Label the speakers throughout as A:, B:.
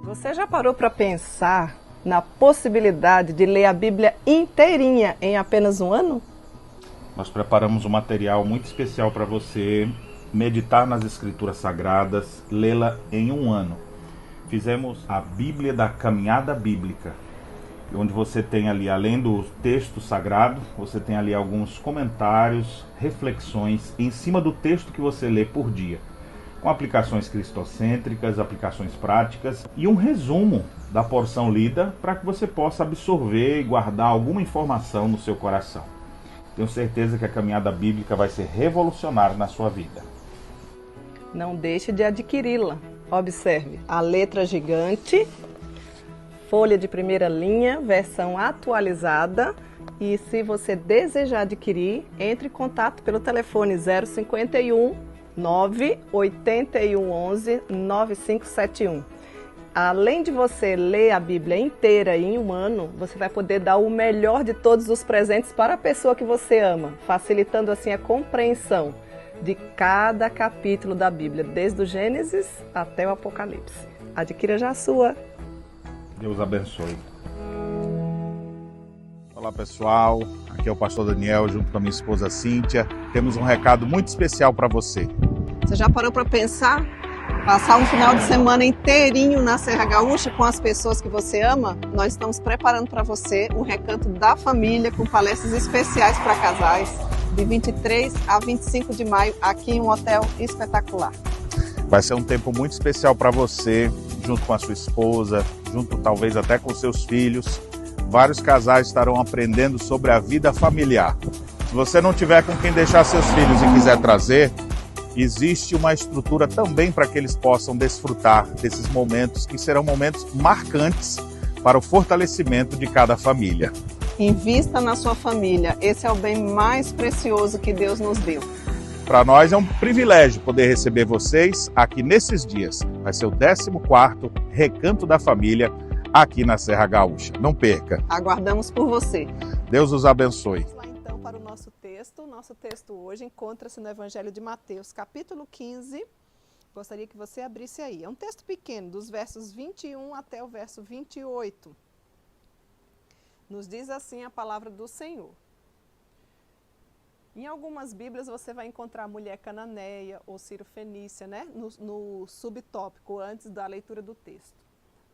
A: Você já parou para pensar na possibilidade de ler a Bíblia inteirinha em apenas um ano?
B: Nós preparamos um material muito especial para você meditar nas Escrituras Sagradas, lê-la em um ano. Fizemos a Bíblia da Caminhada Bíblica, onde você tem ali, além do texto sagrado, você tem ali alguns comentários, reflexões em cima do texto que você lê por dia, com aplicações cristocêntricas, aplicações práticas e um resumo da porção lida para que você possa absorver e guardar alguma informação no seu coração. Tenho certeza que a caminhada bíblica vai ser revolucionária na sua vida.
A: Não deixe de adquiri-la. Observe a letra gigante, folha de primeira linha, versão atualizada. E se você desejar adquirir, entre em contato pelo telefone 051 981 11 9571. Além de você ler a Bíblia inteira em um ano, você vai poder dar o melhor de todos os presentes para a pessoa que você ama, facilitando assim a compreensão de cada capítulo da Bíblia, desde o Gênesis até o Apocalipse. Adquira já a sua.
B: Deus abençoe. Olá pessoal, aqui é o pastor Daniel junto com a minha esposa Cíntia. Temos um recado muito especial para você.
A: Você já parou para pensar? Passar um final de semana inteirinho na Serra Gaúcha com as pessoas que você ama? Nós estamos preparando para você o Recanto da Família com palestras especiais para casais de 23 a 25 de maio aqui em um hotel espetacular.
B: Vai ser um tempo muito especial para você, junto com a sua esposa, junto talvez até com seus filhos. Vários casais estarão aprendendo sobre a vida familiar. Se você não tiver com quem deixar seus filhos e quiser trazer, existe uma estrutura também para que eles possam desfrutar desses momentos que serão momentos marcantes para o fortalecimento de cada família.
A: Invista na sua família, esse é o bem mais precioso que Deus nos deu.
B: Para nós é um privilégio poder receber vocês aqui nesses dias. Vai ser o 14º Recanto da Família aqui na Serra Gaúcha. Não perca.
A: Aguardamos por você.
B: Deus os abençoe.
A: Vamos lá então para o nosso texto. O nosso texto hoje encontra-se no Evangelho de Mateus, capítulo 15. Gostaria que você abrisse aí. É um texto pequeno, dos versos 21 até o verso 28. Nos diz assim a palavra do Senhor. Em algumas Bíblias você vai encontrar mulher cananeia ou Ciro-fenícia, né? no subtópico, antes da leitura do texto.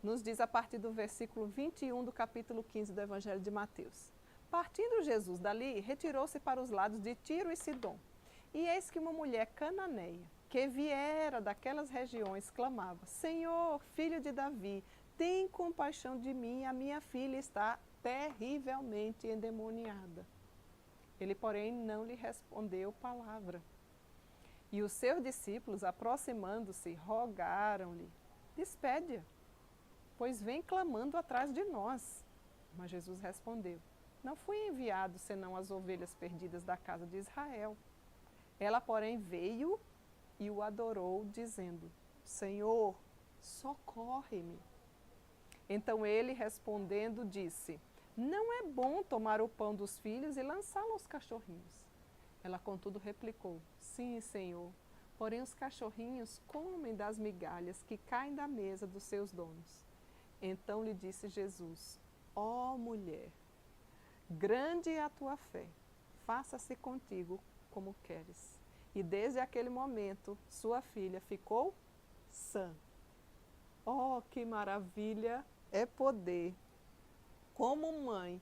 A: Nos diz a partir do versículo 21 do capítulo 15 do Evangelho de Mateus. Partindo Jesus dali, retirou-se para os lados de Tiro e Sidom. E eis que uma mulher cananeia, que viera daquelas regiões, clamava: Senhor, filho de Davi, tem compaixão de mim, a minha filha está terrivelmente endemoniada. Ele, porém, não lhe respondeu palavra. E os seus discípulos, aproximando-se, rogaram-lhe: despede-a, pois vem clamando atrás de nós. Mas Jesus respondeu: não fui enviado senão as ovelhas perdidas da casa de Israel. Ela, porém, veio e o adorou, dizendo: Senhor, socorre-me. Então ele, respondendo, disse: não é bom tomar o pão dos filhos e lançá-lo aos cachorrinhos. Ela, contudo, replicou: sim, Senhor, porém os cachorrinhos comem das migalhas que caem da mesa dos seus donos. Então lhe disse Jesus: ó mulher, grande é a tua fé, faça-se contigo como queres. E desde aquele momento, sua filha ficou sã. Oh, que maravilha é poder, como mãe,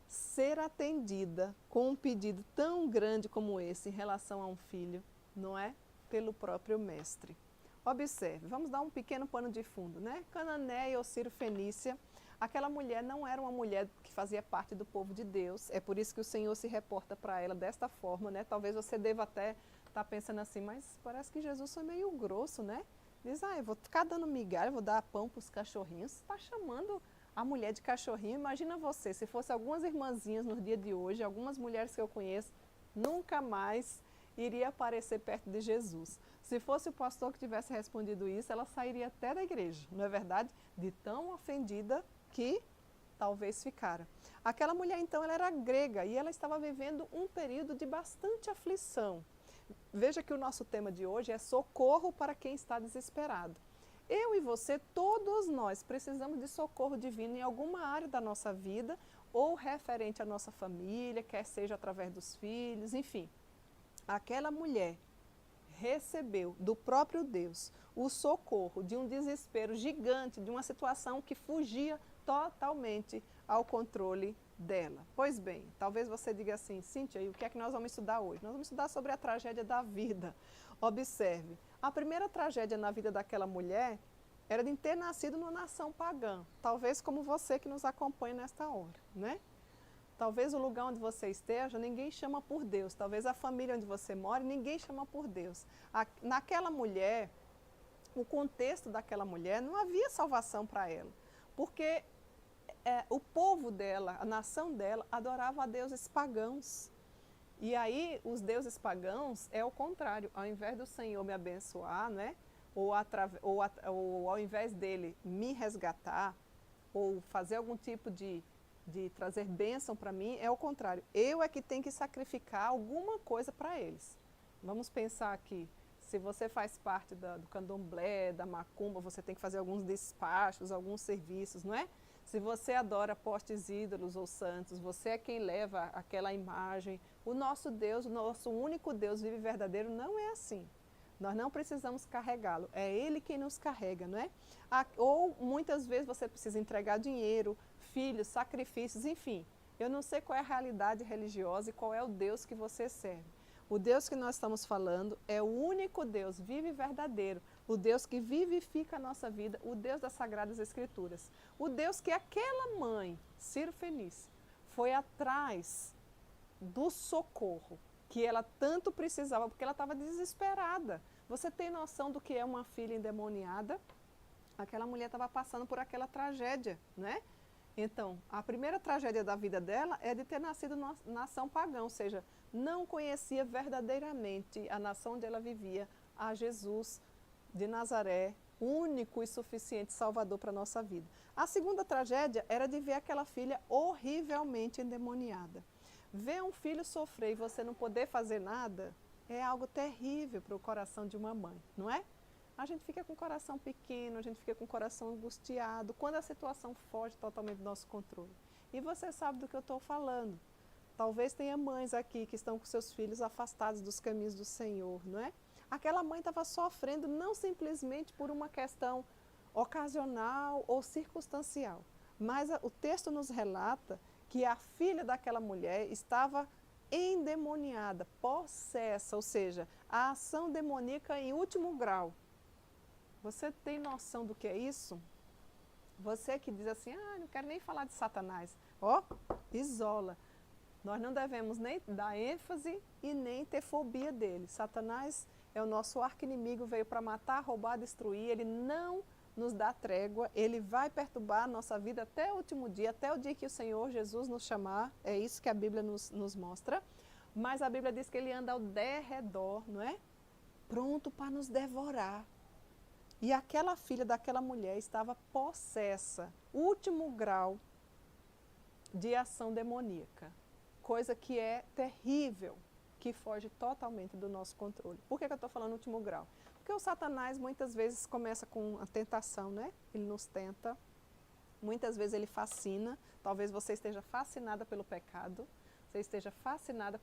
A: ser atendida com um pedido tão grande como esse em relação a um filho, não é? Pelo próprio mestre. Observe, vamos dar um pequeno pano de fundo, né? Cananeia ou Ciro-fenícia, aquela mulher não era uma mulher que fazia parte do povo de Deus, é por isso que o Senhor se reporta para ela desta forma, né? Talvez você deva até estar pensando assim, mas parece que Jesus foi meio grosso, né? Diz, eu vou ficar dando migalha, vou dar pão para os cachorrinhos, está chamando a mulher de cachorrinho. Imagina você, se fosse algumas irmãzinhas no dia de hoje, algumas mulheres que eu conheço, nunca mais iria aparecer perto de Jesus. Se fosse o pastor que tivesse respondido isso, ela sairia até da igreja, não é verdade? De tão ofendida que talvez ficara. Aquela mulher, então, ela era grega e ela estava vivendo um período de bastante aflição. Veja que o nosso tema de hoje é socorro para quem está desesperado. Eu e você, todos nós, precisamos de socorro divino em alguma área da nossa vida, ou referente à nossa família, quer seja através dos filhos, enfim. Aquela mulher recebeu do próprio Deus o socorro de um desespero gigante, de uma situação que fugia totalmente ao controle dela. Pois bem, talvez você diga assim, Cíntia, e o que é que nós vamos estudar hoje? Nós vamos estudar sobre a tragédia da vida. Observe, a primeira tragédia na vida daquela mulher era de ter nascido numa nação pagã, talvez como você que nos acompanha nesta hora, né? Talvez o lugar onde você esteja, ninguém chama por Deus. Talvez a família onde você mora, ninguém chama por Deus. Naquela mulher, o contexto daquela mulher, não havia salvação para ela. Porque o povo dela, a nação dela, adorava a deuses pagãos. E aí, os deuses pagãos é o contrário. Ao invés do Senhor me abençoar, né? ou ao invés dele me resgatar, ou fazer algum tipo de trazer bênção para mim, é o contrário. Eu é que tenho que sacrificar alguma coisa para eles. Vamos pensar aqui, se você faz parte do candomblé, da macumba, você tem que fazer alguns despachos, alguns serviços, não é? Se você adora postes ídolos ou santos, você é quem leva aquela imagem. O nosso Deus, o nosso único Deus vivo e verdadeiro, não é assim. Nós não precisamos carregá-lo, é Ele quem nos carrega, não é? Ou muitas vezes você precisa entregar dinheiro, filhos, sacrifícios, enfim. Eu não sei qual é a realidade religiosa e qual é o Deus que você serve. O Deus que nós estamos falando é o único Deus vivo e verdadeiro, o Deus que vivifica a nossa vida, o Deus das Sagradas Escrituras. O Deus que aquela mãe, Ciro Fenícia, foi atrás do socorro que ela tanto precisava, porque ela estava desesperada. Você tem noção do que é uma filha endemoniada? Aquela mulher estava passando por aquela tragédia, né? Então, a primeira tragédia da vida dela é de ter nascido na nação pagã, ou seja, não conhecia verdadeiramente a nação onde ela vivia, a Jesus de Nazaré, único e suficiente Salvador para a nossa vida. A segunda tragédia era de ver aquela filha horrivelmente endemoniada. Ver um filho sofrer e você não poder fazer nada é algo terrível para o coração de uma mãe, não é? A gente fica com o coração pequeno, a gente fica com o coração angustiado, quando a situação foge totalmente do nosso controle. E você sabe do que eu estou falando. Talvez tenha mães aqui que estão com seus filhos afastados dos caminhos do Senhor, não é? Aquela mãe estava sofrendo não simplesmente por uma questão ocasional ou circunstancial, mas o texto nos relata que a filha daquela mulher estava endemoniada, possessa, ou seja, a ação demoníaca em último grau. Você tem noção do que é isso? Você que diz assim, não quero nem falar de Satanás. Isola. Nós não devemos nem dar ênfase e nem ter fobia dele. Satanás é o nosso arqui-inimigo, veio para matar, roubar, destruir. Ele não nos dá trégua, ele vai perturbar a nossa vida até o último dia, até o dia que o Senhor Jesus nos chamar. É isso que a Bíblia nos mostra. Mas a Bíblia diz que ele anda ao derredor, não é? Pronto para nos devorar. E aquela filha daquela mulher estava possessa, último grau de ação demoníaca. Coisa que é terrível, que foge totalmente do nosso controle. Por que eu estou falando último grau? Porque o Satanás muitas vezes começa com a tentação, né? Ele nos tenta, muitas vezes ele fascina, talvez você esteja fascinada pelo pecado, você esteja fascinada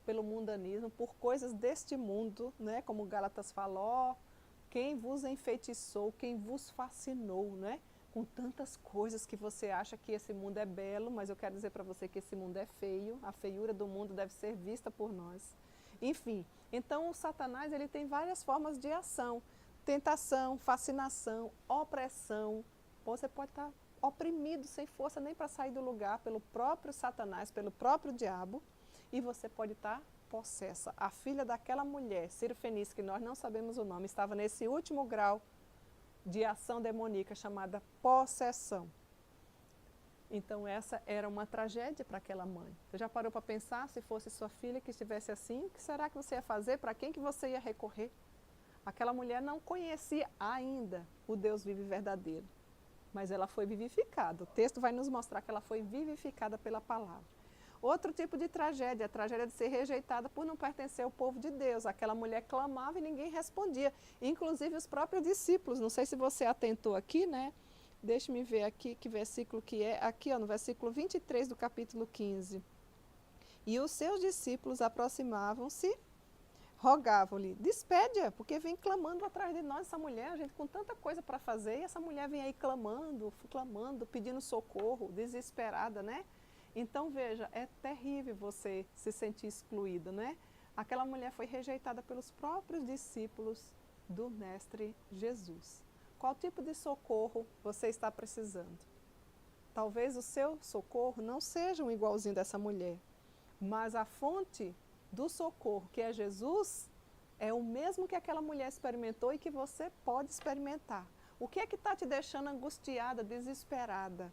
A: pelo mundanismo, por coisas deste mundo, né? Como Gálatas falou, quem vos enfeitiçou, quem vos fascinou, né? Com tantas coisas que você acha que esse mundo é belo, mas eu quero dizer para você que esse mundo é feio, a feiura do mundo deve ser vista por nós. Enfim, então o Satanás ele tem várias formas de ação, tentação, fascinação, opressão. Você pode estar oprimido, sem força nem para sair do lugar pelo próprio Satanás, pelo próprio diabo, e você pode estar possessa. A filha daquela mulher, Ciro Fenícia, que nós não sabemos o nome, estava nesse último grau de ação demoníaca chamada possessão. Então essa era uma tragédia para aquela mãe. Você já parou para pensar, se fosse sua filha que estivesse assim, o que será que você ia fazer? Para quem que você ia recorrer? Aquela mulher não conhecia ainda o Deus vivo e verdadeiro, mas ela foi vivificada. O texto vai nos mostrar que ela foi vivificada pela palavra. Outro tipo de tragédia, a tragédia de ser rejeitada por não pertencer ao povo de Deus. Aquela mulher clamava e ninguém respondia, inclusive os próprios discípulos. Não sei se você atentou aqui, né? Deixe-me ver aqui que versículo que é. Aqui, ó, no versículo 23 do capítulo 15. E os seus discípulos aproximavam-se, rogavam-lhe, despede-a, porque vem clamando atrás de nós essa mulher, a gente com tanta coisa para fazer, e essa mulher vem aí clamando, pedindo socorro, desesperada, né? Então, veja, é terrível você se sentir excluída, né? Aquela mulher foi rejeitada pelos próprios discípulos do Mestre Jesus. Qual tipo de socorro você está precisando? Talvez o seu socorro não seja um igualzinho dessa mulher, mas a fonte do socorro, que é Jesus, é o mesmo que aquela mulher experimentou e que você pode experimentar. O que é que está te deixando angustiada, desesperada?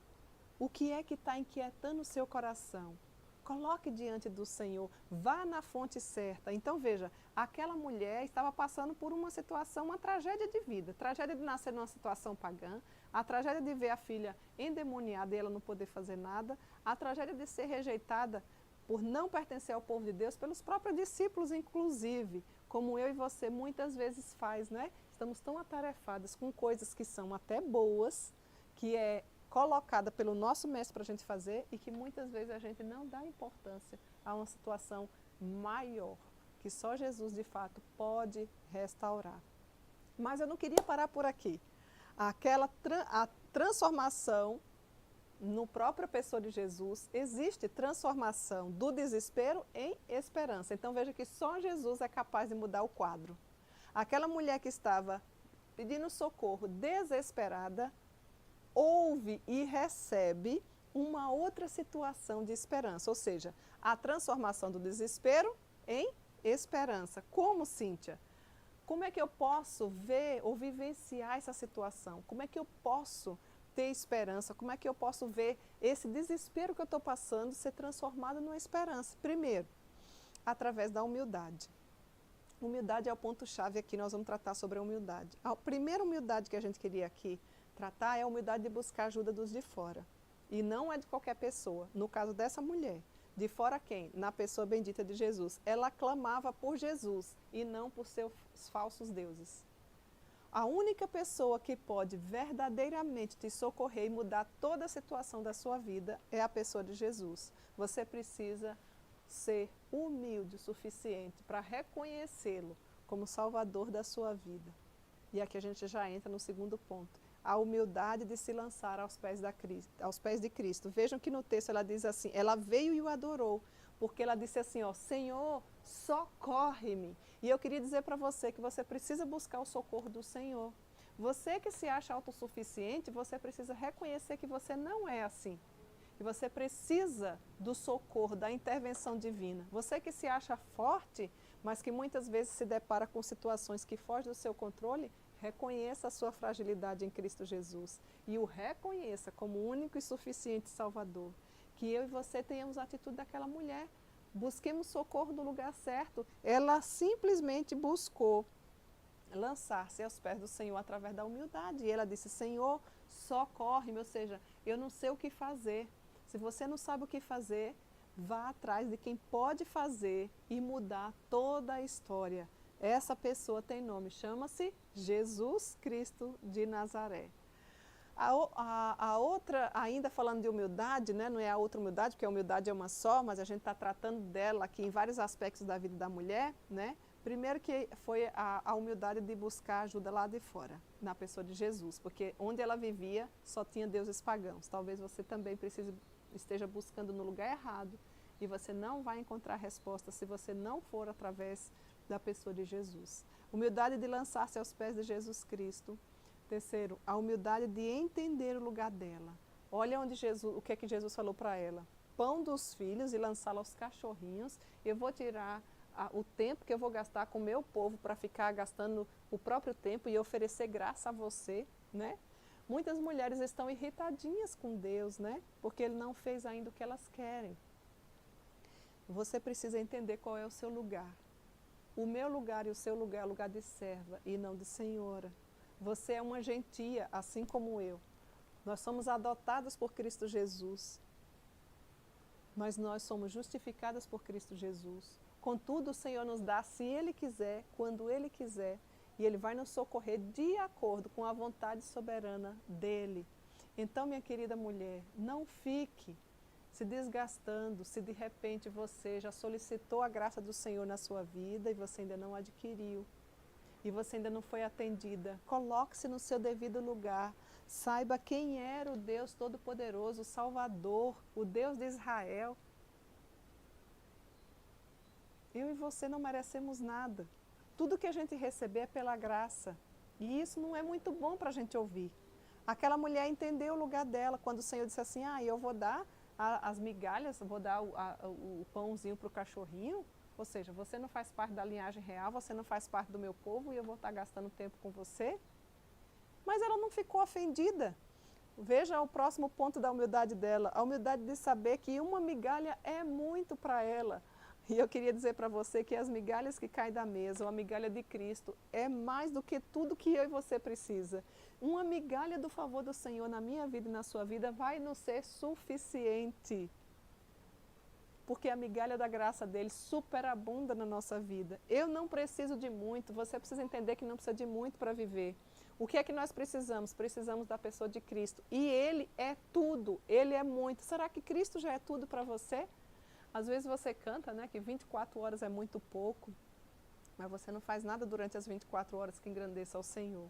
A: O que é que está inquietando o seu coração? Coloque diante do Senhor, vá na fonte certa. Então veja, aquela mulher estava passando por uma situação, uma tragédia de vida. Tragédia de nascer numa situação pagã, a tragédia de ver a filha endemoniada e ela não poder fazer nada, a tragédia de ser rejeitada por não pertencer ao povo de Deus, pelos próprios discípulos inclusive, como eu e você muitas vezes faz, né? Estamos tão atarefadas com coisas que são até boas, que é colocada pelo nosso mestre para a gente fazer e que muitas vezes a gente não dá importância a uma situação maior, que só Jesus de fato pode restaurar. Mas eu não queria parar por aqui. A transformação no própria pessoa de Jesus, existe transformação do desespero em esperança. Então veja que só Jesus é capaz de mudar o quadro. Aquela mulher que estava pedindo socorro, desesperada, ouve e recebe uma outra situação de esperança, ou seja, a transformação do desespero em esperança. Como, Cíntia? Como é que eu posso ver ou vivenciar essa situação? Como é que eu posso ter esperança? Como é que eu posso ver esse desespero que eu estou passando ser transformado numa esperança? Primeiro, através da humildade. Humildade é o ponto-chave aqui, nós vamos tratar sobre a humildade. A primeira humildade que a gente queria aqui tratar é a humildade de buscar ajuda dos de fora. E não é de qualquer pessoa. No caso dessa mulher, de fora quem? Na pessoa bendita de Jesus. Ela clamava por Jesus e não por seus falsos deuses. A única pessoa que pode verdadeiramente te socorrer e mudar toda a situação da sua vida é a pessoa de Jesus. Você precisa ser humilde o suficiente para reconhecê-lo como Salvador da sua vida. E aqui a gente já entra no segundo ponto. A humildade de se lançar aos pés de Cristo. Vejam que no texto ela diz assim, ela veio e o adorou, porque ela disse assim, ó, Senhor, socorre-me. E eu queria dizer para você que você precisa buscar o socorro do Senhor. Você que se acha autossuficiente, você precisa reconhecer que você não é assim. E você precisa do socorro, da intervenção divina. Você que se acha forte, mas que muitas vezes se depara com situações que fogem do seu controle, reconheça a sua fragilidade em Cristo Jesus e o reconheça como único e suficiente Salvador. Que eu e você tenhamos a atitude daquela mulher. Busquemos socorro no lugar certo. Ela simplesmente buscou lançar-se aos pés do Senhor através da humildade. E ela disse, Senhor, socorre-me, ou seja, eu não sei o que fazer. Se você não sabe o que fazer, vá atrás de quem pode fazer e mudar toda a história. Essa pessoa tem nome, chama-se Jesus Cristo de Nazaré. A outra, ainda falando de humildade, né, não é a outra humildade, porque a humildade é uma só, mas a gente está tratando dela aqui em vários aspectos da vida da mulher, né? Primeiro que foi a humildade de buscar ajuda lá de fora, na pessoa de Jesus, porque onde ela vivia só tinha deuses pagãos. Talvez você também esteja buscando no lugar errado e você não vai encontrar resposta se você não for através da pessoa de Jesus. Humildade de lançar-se aos pés de Jesus Cristo. Terceiro, a humildade de entender o lugar dela. Olha onde Jesus, o que é que Jesus falou para ela. Pão dos filhos e lançá-la aos cachorrinhos. Eu vou tirar o tempo que eu vou gastar com o meu povo para ficar gastando o próprio tempo e oferecer graça a você, né? Muitas mulheres estão irritadinhas com Deus, né? Porque Ele não fez ainda o que elas querem. Você precisa entender qual é o seu lugar. O meu lugar e o seu lugar é lugar de serva e não de senhora. Você é uma gentia, assim como eu. Nós somos adotados por Cristo Jesus. mas nós somos justificadas por Cristo Jesus. Contudo, o Senhor nos dá, se Ele quiser, quando Ele quiser, e Ele vai nos socorrer de acordo com a vontade soberana dEle. Então, minha querida mulher, não fique se desgastando se de repente você já solicitou a graça do Senhor na sua vida e você ainda não adquiriu, e você ainda não foi atendida. Coloque-se no seu devido lugar. Saiba quem era o Deus Todo-Poderoso, o Salvador, o Deus de Israel. Eu e você não merecemos nada. Tudo que a gente receber é pela graça. E isso não é muito bom para a gente ouvir. Aquela mulher entendeu o lugar dela quando o Senhor disse assim, eu vou dar as migalhas, vou dar o pãozinho para o cachorrinho. Ou seja, você não faz parte da linhagem real, você não faz parte do meu povo e eu vou estar gastando tempo com você. Mas ela não ficou ofendida. Veja o próximo ponto da humildade dela, a humildade de saber que uma migalha é muito para ela. E eu queria dizer para você que as migalhas que caem da mesa, ou a migalha de Cristo, é mais do que tudo que eu e você precisa. Uma migalha do favor do Senhor na minha vida e na sua vida vai nos ser suficiente. Porque a migalha da graça dele superabunda na nossa vida. Eu não preciso de muito, você precisa entender que não precisa de muito para viver. O que é que nós precisamos? Precisamos da pessoa de Cristo. E Ele é tudo, Ele é muito. Será que Cristo já é tudo para você? Às vezes você canta, né, que 24 horas é muito pouco, mas você não faz nada durante as 24 horas que engrandeça ao Senhor.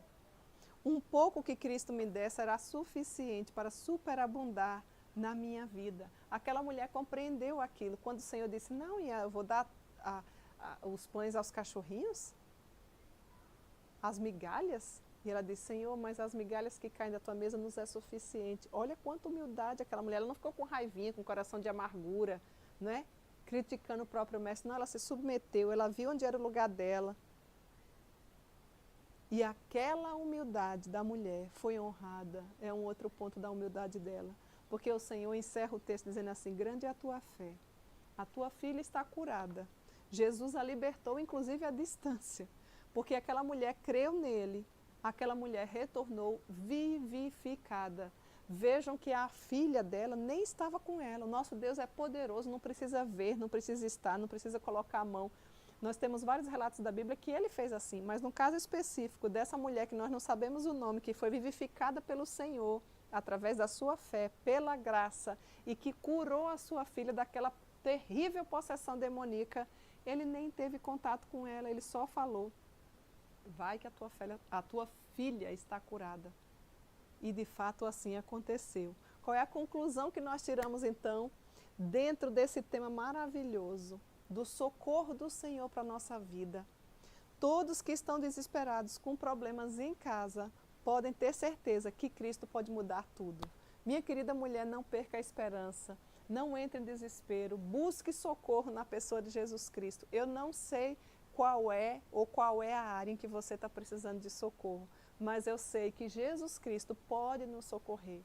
A: Um pouco que Cristo me der será suficiente para superabundar na minha vida. Aquela mulher compreendeu aquilo. Quando o Senhor disse, não, eu vou dar os pães aos cachorrinhos, as migalhas, e ela disse, Senhor, mas as migalhas que caem da tua mesa nos é suficiente. Olha quanta humildade aquela mulher, ela não ficou com raivinha, com coração de amargura, né? Criticando o próprio mestre, não, ela se submeteu, ela viu onde era o lugar dela. E aquela humildade da mulher foi honrada, é um outro ponto da humildade dela. Porque o Senhor encerra o texto dizendo assim, grande é a tua fé, a tua filha está curada. Jesus a libertou, inclusive à distância, porque aquela mulher creu nele, aquela mulher retornou vivificada. Vejam que a filha dela nem estava com ela. O nosso Deus é poderoso, não precisa ver, não precisa estar, não precisa colocar a mão. Nós temos vários relatos da Bíblia que ele fez assim, mas no caso específico dessa mulher que nós não sabemos o nome, que foi vivificada pelo Senhor, através da sua fé, pela graça, e que curou a sua filha daquela terrível possessão demoníaca, ele nem teve contato com ela, ele só falou, vai que a tua filha está curada. E de fato assim aconteceu. Qual é a conclusão que nós tiramos então, dentro desse tema maravilhoso, do socorro do Senhor para a nossa vida? Todos que estão desesperados com problemas em casa, podem ter certeza que Cristo pode mudar tudo. Minha querida mulher, não perca a esperança, não entre em desespero, busque socorro na pessoa de Jesus Cristo. Eu não sei qual é a área em que você está precisando de socorro, mas eu sei que Jesus Cristo pode nos socorrer.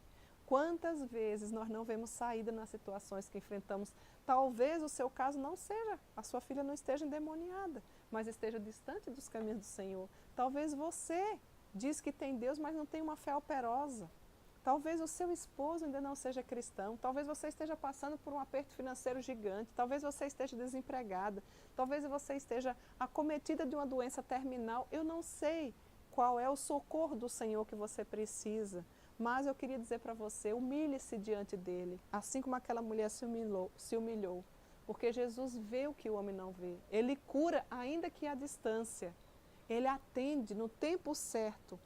A: Quantas vezes nós não vemos saída nas situações que enfrentamos? Talvez o seu caso não seja, a sua filha não esteja endemoniada, mas esteja distante dos caminhos do Senhor. Talvez você diz que tem Deus, mas não tem uma fé operosa. Talvez o seu esposo ainda não seja cristão, talvez você esteja passando por um aperto financeiro gigante, talvez você esteja desempregada, talvez você esteja acometida de uma doença terminal. Eu não sei qual é o socorro do Senhor que você precisa, mas eu queria dizer para você, humilhe-se diante dele, assim como aquela mulher se humilhou, porque Jesus vê o que o homem não vê. Ele cura ainda que à distância, ele atende no tempo certo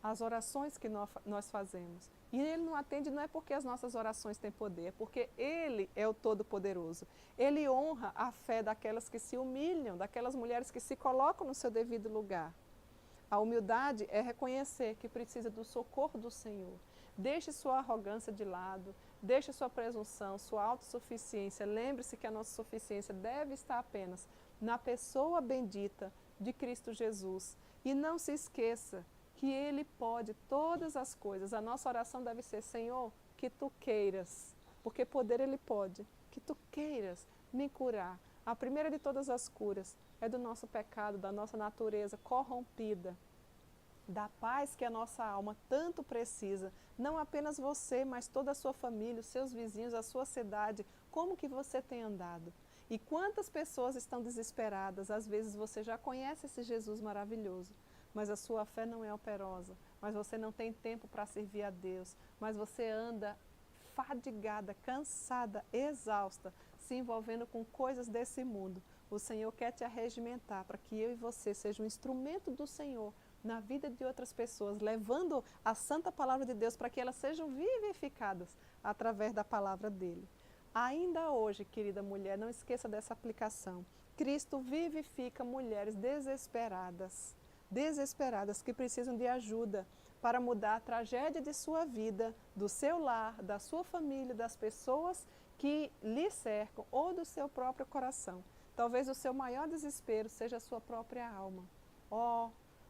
A: as orações que nós fazemos. E ele não atende não é porque as nossas orações têm poder, é porque ele é o Todo-Poderoso. Ele honra a fé daquelas que se humilham, daquelas mulheres que se colocam no seu devido lugar. A humildade é reconhecer que precisa do socorro do Senhor. Deixe sua arrogância de lado, deixe sua presunção, sua autossuficiência. Lembre-se que a nossa suficiência deve estar apenas na pessoa bendita de Cristo Jesus. E não se esqueça que Ele pode todas as coisas. A nossa oração deve ser, Senhor, que Tu queiras, porque poder Ele pode, que Tu queiras me curar. A primeira de todas as curas é do nosso pecado, da nossa natureza corrompida. da paz que a nossa alma tanto precisa. Não apenas você, mas toda a sua família, os seus vizinhos, a sua cidade. Como que você tem andado? E quantas pessoas estão desesperadas? Às vezes você já conhece esse Jesus maravilhoso, mas a sua fé não é operosa, mas você não tem tempo para servir a Deus, mas você anda fadigada, cansada, exausta, se envolvendo com coisas desse mundo. O Senhor quer te arregimentar para que eu e você sejam um instrumento do Senhor na vida de outras pessoas, levando a santa palavra de Deus para que elas sejam vivificadas através da palavra dele. Ainda hoje, querida mulher, não esqueça dessa aplicação. Cristo vivifica mulheres desesperadas, que precisam de ajuda para mudar a tragédia de sua vida, do seu lar, da sua família, das pessoas que lhe cercam ou do seu próprio coração. Talvez o seu maior desespero seja a sua própria alma.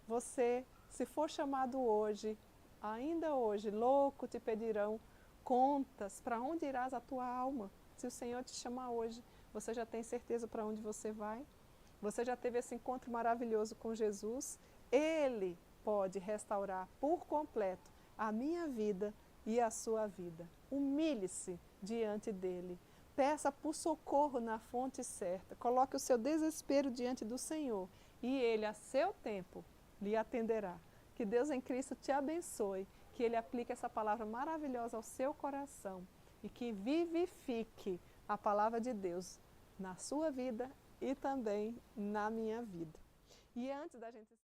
A: Você, se for chamado hoje, ainda hoje, louco te pedirão contas, para onde irás a tua alma? Se o Senhor te chamar hoje, você já tem certeza para onde você vai? Você já teve esse encontro maravilhoso com Jesus? Ele pode restaurar por completo a minha vida e a sua vida. Humilhe-se diante dele. Peça por socorro na fonte certa. Coloque o seu desespero diante do Senhor e ele, a seu tempo, lhe atenderá. Que Deus em Cristo te abençoe, que ele aplique essa palavra maravilhosa ao seu coração e que vivifique a palavra de Deus na sua vida e também na minha vida. E antes da gente